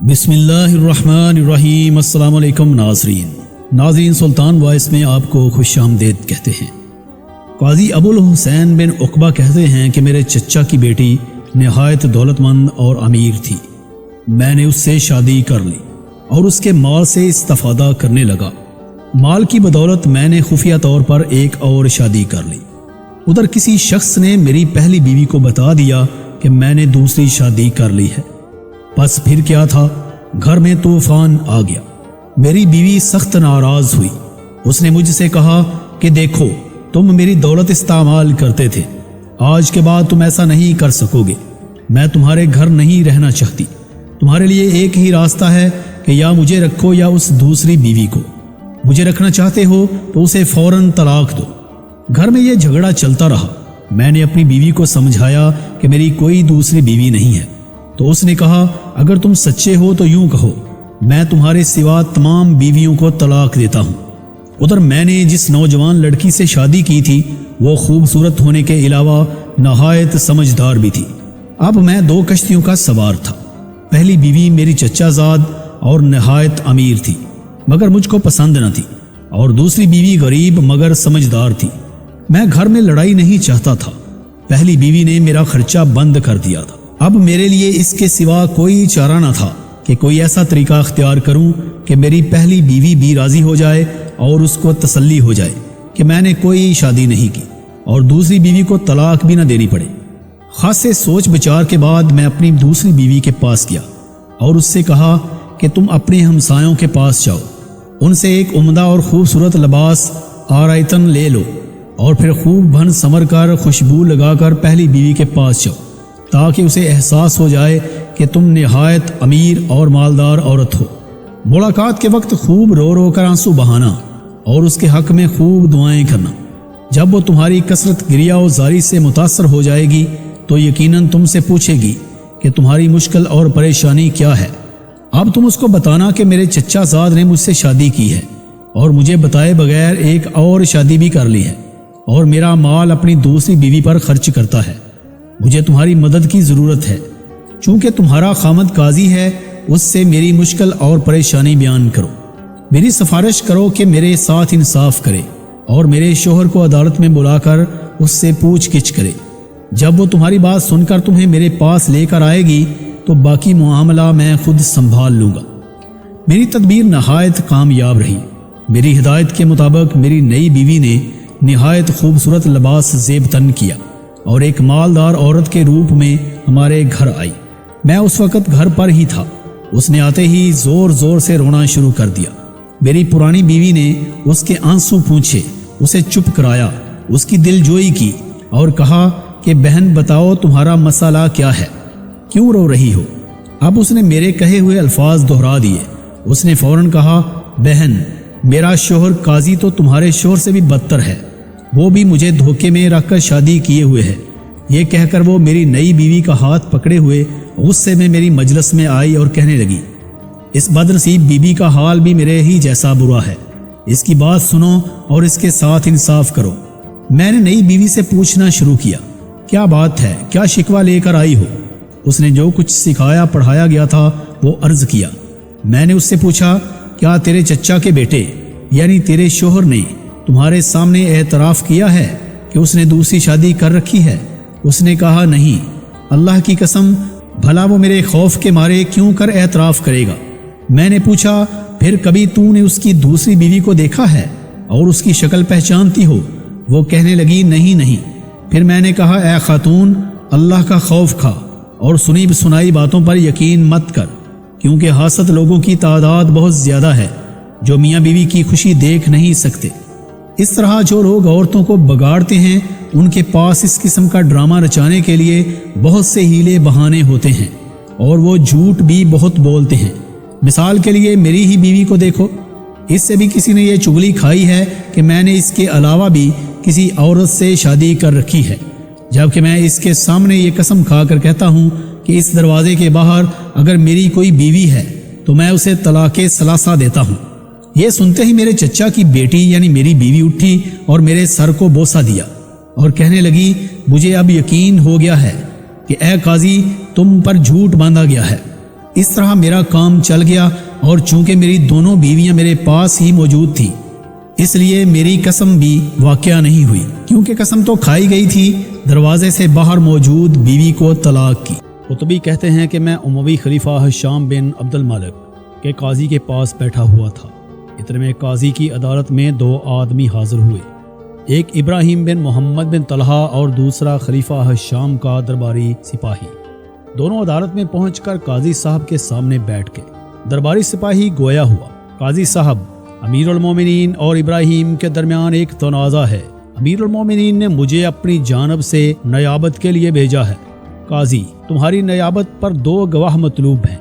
بسم اللہ الرحمن الرحیم۔ السلام علیکم ناظرین سلطان وائس میں آپ کو خوش آمدید کہتے ہیں۔ قاضی ابو الحسین بن عقبہ کہتے ہیں کہ میرے چچا کی بیٹی نہایت دولت مند اور امیر تھی۔ میں نے اس سے شادی کر لی اور اس کے مال سے استفادہ کرنے لگا۔ مال کی بدولت میں نے خفیہ طور پر ایک اور شادی کر لی۔ ادھر کسی شخص نے میری پہلی بیوی کو بتا دیا کہ میں نے دوسری شادی کر لی ہے۔ بس پھر کیا تھا، گھر میں طوفان آ گیا۔ میری بیوی سخت ناراض ہوئی۔ اس نے مجھ سے کہا کہ دیکھو، تم میری دولت استعمال کرتے تھے، آج کے بعد تم ایسا نہیں کر سکو گے۔ میں تمہارے گھر نہیں رہنا چاہتی۔ تمہارے لیے ایک ہی راستہ ہے کہ یا مجھے رکھو یا اس دوسری بیوی کو۔ مجھے رکھنا چاہتے ہو تو اسے فوراً طلاق دو۔ گھر میں یہ جھگڑا چلتا رہا۔ میں نے اپنی بیوی کو سمجھایا کہ میری کوئی دوسری بیوی نہیں ہے، تو اس نے کہا اگر تم سچے ہو تو یوں کہو، میں تمہارے سوا تمام بیویوں کو طلاق دیتا ہوں۔ ادھر میں نے جس نوجوان لڑکی سے شادی کی تھی وہ خوبصورت ہونے کے علاوہ نہایت سمجھدار بھی تھی۔ اب میں دو کشتیوں کا سوار تھا۔ پہلی بیوی میری چچا زاد اور نہایت امیر تھی مگر مجھ کو پسند نہ تھی، اور دوسری بیوی غریب مگر سمجھدار تھی۔ میں گھر میں لڑائی نہیں چاہتا تھا۔ پہلی بیوی نے میرا خرچہ بند کر دیا تھا۔ اب میرے لیے اس کے سوا کوئی چارہ نہ تھا کہ کوئی ایسا طریقہ اختیار کروں کہ میری پہلی بیوی بھی راضی ہو جائے اور اس کو تسلی ہو جائے کہ میں نے کوئی شادی نہیں کی اور دوسری بیوی کو طلاق بھی نہ دینی پڑے۔ خاصے سوچ بچار کے بعد میں اپنی دوسری بیوی کے پاس گیا اور اس سے کہا کہ تم اپنے ہمسایوں کے پاس جاؤ، ان سے ایک عمدہ اور خوبصورت لباس آرائتن لے لو اور پھر خوب بھن سنور کر خوشبو لگا کر پہلی بیوی کے پاس جاؤ، تاکہ اسے احساس ہو جائے کہ تم نہایت امیر اور مالدار عورت ہو۔ ملاقات کے وقت خوب رو رو کر آنسو بہانا اور اس کے حق میں خوب دعائیں کرنا۔ جب وہ تمہاری کثرت گریہ و زاری سے متاثر ہو جائے گی تو یقیناً تم سے پوچھے گی کہ تمہاری مشکل اور پریشانی کیا ہے۔ اب تم اس کو بتانا کہ میرے چچا زاد نے مجھ سے شادی کی ہے اور مجھے بتائے بغیر ایک اور شادی بھی کر لی ہے، اور میرا مال اپنی دوسری بیوی پر خرچ کرتا ہے۔ مجھے تمہاری مدد کی ضرورت ہے۔ چونکہ تمہارا خامد قاضی ہے، اس سے میری مشکل اور پریشانی بیان کرو۔ میری سفارش کرو کہ میرے ساتھ انصاف کرے اور میرے شوہر کو عدالت میں بلا کر اس سے پوچھ گچھ کرے۔ جب وہ تمہاری بات سن کر تمہیں میرے پاس لے کر آئے گی تو باقی معاملہ میں خود سنبھال لوں گا۔ میری تدبیر نہایت کامیاب رہی۔ میری ہدایت کے مطابق میری نئی بیوی نے نہایت خوبصورت لباس زیب تن کیا اور ایک مالدار عورت کے روپ میں ہمارے گھر آئی۔ میں اس وقت گھر پر ہی تھا۔ اس نے آتے ہی زور زور سے رونا شروع کر دیا۔ میری پرانی بیوی نے اس کے آنسو پوچھے، اسے چپ کرایا، اس کی دل جوئی کی اور کہا کہ بہن بتاؤ تمہارا مسئلہ کیا ہے، کیوں رو رہی ہو؟ اب اس نے میرے کہے ہوئے الفاظ دہرا دیے۔ اس نے فوراً کہا بہن، میرا شوہر قاضی تو تمہارے شوہر سے بھی بدتر ہے، وہ بھی مجھے دھوکے میں رکھ کر شادی کیے ہوئے ہے۔ یہ کہہ کر وہ میری نئی بیوی کا ہاتھ پکڑے ہوئے غصے میں میری مجلس میں آئی اور کہنے لگی اس بدنصیب بیوی کا حال بھی میرے ہی جیسا برا ہے، اس کی بات سنو اور اس کے ساتھ انصاف کرو۔ میں نے نئی بیوی سے پوچھنا شروع کیا، کیا بات ہے، کیا شکوہ لے کر آئی ہو؟ اس نے جو کچھ سکھایا پڑھایا گیا تھا وہ عرض کیا۔ میں نے اس سے پوچھا کیا تیرے چچا کے بیٹے یعنی تیرے شوہر نے تمہارے سامنے اعتراف کیا ہے کہ اس نے دوسری شادی کر رکھی ہے؟ اس نے کہا نہیں، اللہ کی قسم، بھلا وہ میرے خوف کے مارے کیوں کر اعتراف کرے گا؟ میں نے پوچھا پھر کبھی تو نے اس کی دوسری بیوی کو دیکھا ہے اور اس کی شکل پہچانتی ہو؟ وہ کہنے لگی نہیں۔ پھر میں نے کہا اے خاتون، اللہ کا خوف کھا اور سنی سنائی باتوں پر یقین مت کر، کیونکہ حاسد لوگوں کی تعداد بہت زیادہ ہے جو میاں بیوی کی خوشی دیکھ نہیں سکتے۔ اس طرح جو لوگ عورتوں کو بگاڑتے ہیں ان کے پاس اس قسم کا ڈرامہ رچانے کے لیے بہت سے ہیلے بہانے ہوتے ہیں اور وہ جھوٹ بھی بہت بولتے ہیں۔ مثال کے لیے میری ہی بیوی کو دیکھو، اس سے بھی کسی نے یہ چغلی کھائی ہے کہ میں نے اس کے علاوہ بھی کسی عورت سے شادی کر رکھی ہے، جبکہ میں اس کے سامنے یہ قسم کھا کر کہتا ہوں کہ اس دروازے کے باہر اگر میری کوئی بیوی ہے تو میں اسے طلاق ثلاثہ دیتا ہوں۔ یہ سنتے ہی میرے چچا کی بیٹی یعنی میری بیوی اٹھی اور میرے سر کو بوسہ دیا اور کہنے لگی مجھے اب یقین ہو گیا ہے کہ اے قاضی تم پر جھوٹ باندھا گیا ہے۔ اس طرح میرا کام چل گیا، اور چونکہ میری دونوں بیویاں میرے پاس ہی موجود تھیں اس لیے میری قسم بھی واقعہ نہیں ہوئی، کیونکہ قسم تو کھائی گئی تھی۔ دروازے سے باہر موجود بیوی کو طلاق کی۔ قطبی کہتے ہیں کہ میں اموی خلیفہ ہشام بن عبد الملک کے قاضی کے پاس بیٹھا ہوا تھا۔ اتنے میں قاضی کی عدالت میں 2 آدمی حاضر ہوئے، ایک ابراہیم بن محمد بن طلحہ اور دوسرا خلیفہ ہشام کا درباری سپاہی۔ دونوں عدالت میں پہنچ کر قاضی صاحب کے سامنے بیٹھ گئے۔ درباری سپاہی گویا ہوا، قاضی صاحب، امیر المومنین اور ابراہیم کے درمیان ایک تنازع ہے۔ امیر المومنین نے مجھے اپنی جانب سے نیابت کے لیے بھیجا ہے۔ قاضی، تمہاری نیابت پر 2 گواہ مطلوب ہیں۔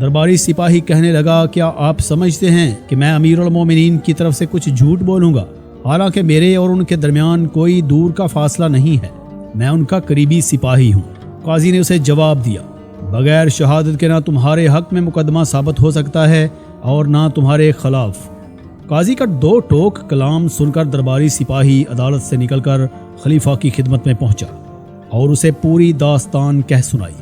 درباری سپاہی کہنے لگا، کیا آپ سمجھتے ہیں کہ میں امیر المومنین کی طرف سے کچھ جھوٹ بولوں گا؟ حالانکہ میرے اور ان کے درمیان کوئی دور کا فاصلہ نہیں ہے، میں ان کا قریبی سپاہی ہوں۔ قاضی نے اسے جواب دیا، بغیر شہادت کے نہ تمہارے حق میں مقدمہ ثابت ہو سکتا ہے اور نہ تمہارے خلاف۔ قاضی کا 2 ٹوک کلام سن کر درباری سپاہی عدالت سے نکل کر خلیفہ کی خدمت میں پہنچا اور اسے پوری داستان کہہ سنائی۔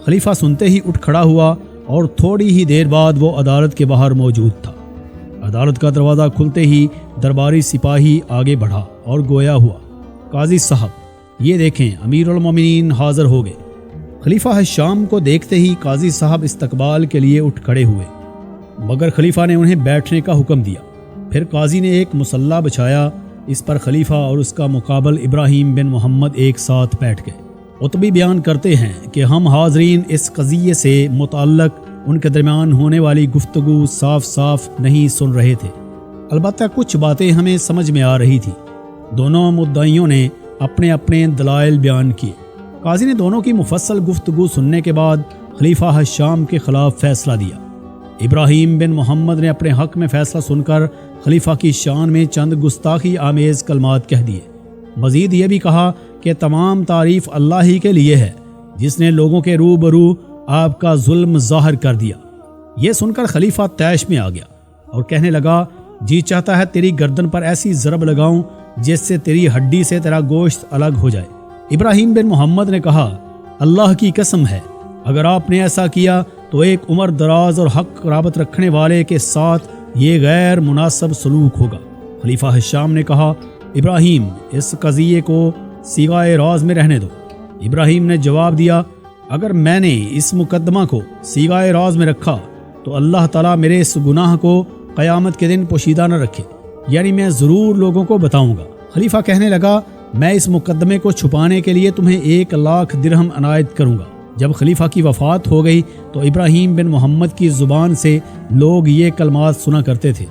خلیفہ سنتے ہی اٹھ کھڑا ہوا اور تھوڑی ہی دیر بعد وہ عدالت کے باہر موجود تھا۔ عدالت کا دروازہ کھلتے ہی درباری سپاہی آگے بڑھا اور گویا ہوا، قاضی صاحب، یہ دیکھیں امیر المومنین حاضر ہو گئے۔ خلیفہ ہشام کو دیکھتے ہی قاضی صاحب استقبال کے لیے اٹھ کھڑے ہوئے، مگر خلیفہ نے انہیں بیٹھنے کا حکم دیا۔ پھر قاضی نے ایک مصلی بچھایا، اس پر خلیفہ اور اس کا مقابل ابراہیم بن محمد ایک ساتھ بیٹھ گئے۔ قطبی بیان کرتے ہیں کہ ہم حاضرین اس قضیے سے متعلق ان کے درمیان ہونے والی گفتگو صاف صاف نہیں سن رہے تھے، البتہ کچھ باتیں ہمیں سمجھ میں آ رہی تھی۔ دونوں مدعیوں نے اپنے اپنے دلائل بیان کیے۔ قاضی نے دونوں کی مفصل گفتگو سننے کے بعد خلیفہ ہشام کے خلاف فیصلہ دیا۔ ابراہیم بن محمد نے اپنے حق میں فیصلہ سن کر خلیفہ کی شان میں چند گستاخی آمیز کلمات کہہ دیے۔ مزید یہ بھی کہا کہ تمام تعریف اللہ ہی کے لیے ہے جس نے لوگوں کے روبرو آپ کا ظلم ظاہر کر دیا۔ یہ سن کر خلیفہ طیش میں آ گیا اور کہنے لگا، جی چاہتا ہے تیری گردن پر ایسی ضرب لگاؤں جس سے تیری ہڈی سے تیرا گوشت الگ ہو جائے۔ ابراہیم بن محمد نے کہا، اللہ کی قسم ہے، اگر آپ نے ایسا کیا تو ایک عمر دراز اور حق قرابت رکھنے والے کے ساتھ یہ غیر مناسب سلوک ہوگا۔ خلیفہ ہشام نے کہا، ابراہیم، اس قضیے کو سیغائے راز میں رہنے دو۔ ابراہیم نے جواب دیا، اگر میں نے اس مقدمہ کو سیغائے راز میں رکھا تو اللہ تعالیٰ میرے اس گناہ کو قیامت کے دن پوشیدہ نہ رکھے، یعنی میں ضرور لوگوں کو بتاؤں گا۔ خلیفہ کہنے لگا، میں اس مقدمے کو چھپانے کے لیے تمہیں 1,00,000 درہم عنایت کروں گا۔ جب خلیفہ کی وفات ہو گئی تو ابراہیم بن محمد کی زبان سے لوگ یہ کلمات سنا کرتے تھے،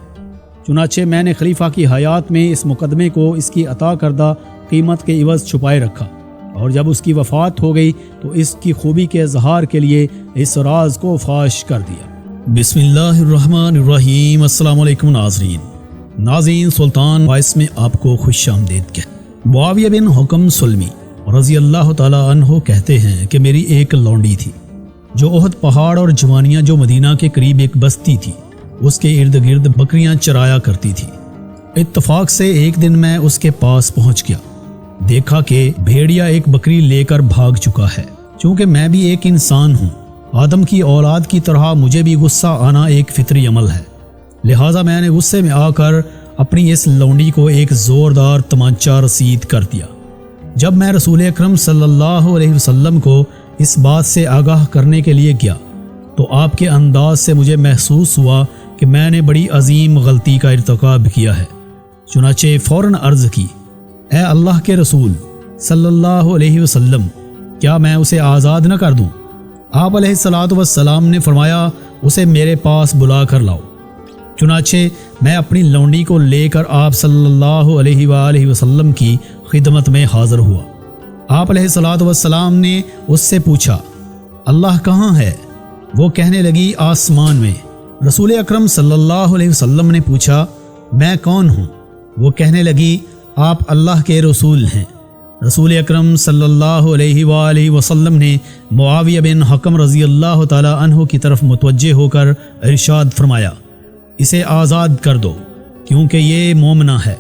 چنانچہ میں نے خلیفہ کی حیات میں اس مقدمے کو اس کی عطا کردہ قیمت کے عوض چھپائے رکھا، اور جب اس کی وفات ہو گئی تو اس کی خوبی کے اظہار کے لیے اس راز کو فاش کر دیا۔ بسم اللہ الرحمن الرحیم۔ السلام علیکم ناظرین، سلطان وائس میں آپ کو خوش آمدید کہتے ہیں۔ معاویہ بن حکم سلمی رضی اللہ تعالی عنہ کہتے ہیں کہ میری ایک لونڈی تھی جو احد پہاڑ اور جوانیاں جو مدینہ کے قریب ایک بستی تھی اس کے ارد گرد بکریاں چرایا کرتی تھی۔ اتفاق سے ایک دن میں اس کے پاس پہنچ گیا، دیکھا کہ بھیڑیا ایک بکری لے کر بھاگ چکا ہے۔ چونکہ میں بھی ایک انسان ہوں، آدم کی اولاد کی طرح مجھے بھی غصہ آنا ایک فطری عمل ہے، لہٰذا میں نے غصے میں آ کر اپنی اس لونڈی کو ایک زوردار تمانچہ رسید کر دیا۔ جب میں رسول اکرم صلی اللہ علیہ وسلم کو اس بات سے آگاہ کرنے کے لیے گیا تو آپ کے انداز سے مجھے محسوس ہوا کہ میں نے بڑی عظیم غلطی کا ارتکاب کیا ہے، چنانچہ فوراً عرض کی، اے اللہ کے رسول صلی اللہ علیہ وسلم، کیا میں اسے آزاد نہ کر دوں؟ آپ علیہ الصلاۃ والسلام نے فرمایا، اسے میرے پاس بلا کر لاؤ۔ چنانچہ میں اپنی لونڈی کو لے کر آپ صلی اللہ علیہ وآلہ وسلم کی خدمت میں حاضر ہوا۔ آپ علیہ الصلاۃ والسلام نے اس سے پوچھا، اللہ کہاں ہے؟ وہ کہنے لگی، آسمان میں۔ رسول اکرم صلی اللہ علیہ وسلم نے پوچھا، میں کون ہوں؟ وہ کہنے لگی، آپ اللہ کے رسول ہیں۔ رسول اکرم صلی اللہ علیہ وآلہ وسلم نے معاویہ بن حکم رضی اللہ تعالی عنہ کی طرف متوجہ ہو کر ارشاد فرمایا، اسے آزاد کر دو کیونکہ یہ مومنہ ہے۔